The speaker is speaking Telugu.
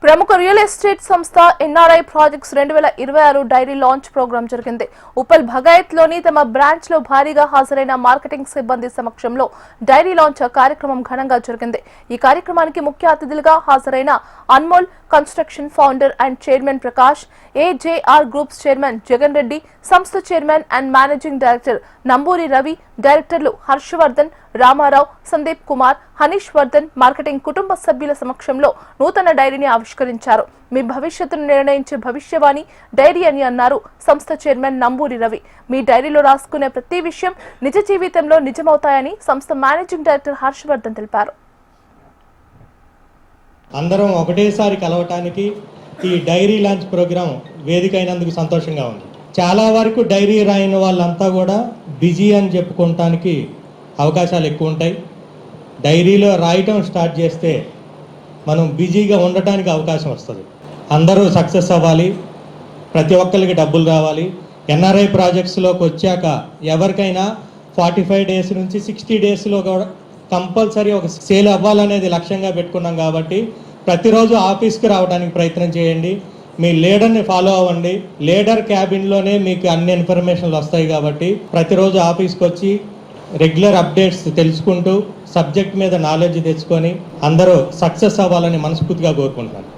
ప్రముఖ రియల్ ఎస్టేట్ సంస్థ NRI projects 2026 diary launch program జరిగింది. ఉప్పల్ భగాయత్ లోని తమ బ్రాంచ్ లో భారీగా హాజరైన మార్కెటింగ్ సిబ్బంది సమక్షంలో డైరీ లాంచ్ కార్యక్రమం ఘనంగా జరిగింది. ఈ కార్యక్రమానికి ముఖ్య అతిథులుగా హాజరైన Anmol construction founder and chairman Prakash, AJR groups chairman Jagan Reddy, సంస్థ chairman and managing director Namburi Ravi, డైరెక్టర్లు హర్షవర్ధన్, రామారావు, సందీప్ కుమార్, హనీష్ వర్ధన్ మార్కెటింగ్ కుటుంబ సభ్యుల సమక్షంలో నూతన డైరీని ఆవిష్కరించారు. మీ భవిష్యత్తును నిర్ణయించే భవిష్యవాణి డైరీ అని అన్నారు సంస్థ చైర్మన్ నంబూరి రవి. మీ డైరీలో రాసుకునే ప్రతి విషయం నిజ జీవితంలో నిజమవుతాయని సంస్థ మేనేజింగ్ డైరెక్టర్ హర్షవర్ధన్ తెలిపారు. అందరం ఒకటేసారి కలవటానికి ఈ డైరీ లాంచ్ ప్రోగ్రాం వేదిక అయినందుకు సంతోషంగా ఉంది. చాలా వరకు డైరీ రాయని వాళ్ళంతా కూడా బిజీ అని చెప్పుకోవటానికి అవకాశాలు ఎక్కువ ఉంటాయి. డైరీలో రాయటం స్టార్ట్ చేస్తే మనం బిజీగా ఉండటానికి అవకాశం వస్తుంది. అందరూ సక్సెస్ అవ్వాలి, ప్రతి ఒక్కరికి డబ్బులు రావాలి. ఎన్ఆర్ఐ ప్రాజెక్ట్స్లోకి వచ్చాక ఎవరికైనా 45 డేస్ నుంచి 60 డేస్లో కూడా కంపల్సరీ ఒక సేల్ అవ్వాలనేది లక్ష్యంగా పెట్టుకున్నాం. కాబట్టి ప్రతిరోజు ఆఫీస్కి రావడానికి ప్రయత్నం చేయండి. మీ లీడర్ని ఫాలో అవ్వండి. లీడర్ క్యాబిన్లోనే మీకు అన్ని ఇన్ఫర్మేషన్లు వస్తాయి. కాబట్టి ప్రతిరోజు ఆఫీస్కి వచ్చి రెగ్యులర్ అప్డేట్స్ తెలుసుకుంటూ సబ్జెక్ట్ మీద నాలెడ్జ్ తెచ్చుకొని అందరూ సక్సెస్ అవ్వాలని మనస్ఫూర్తిగా కోరుకుంటున్నాను.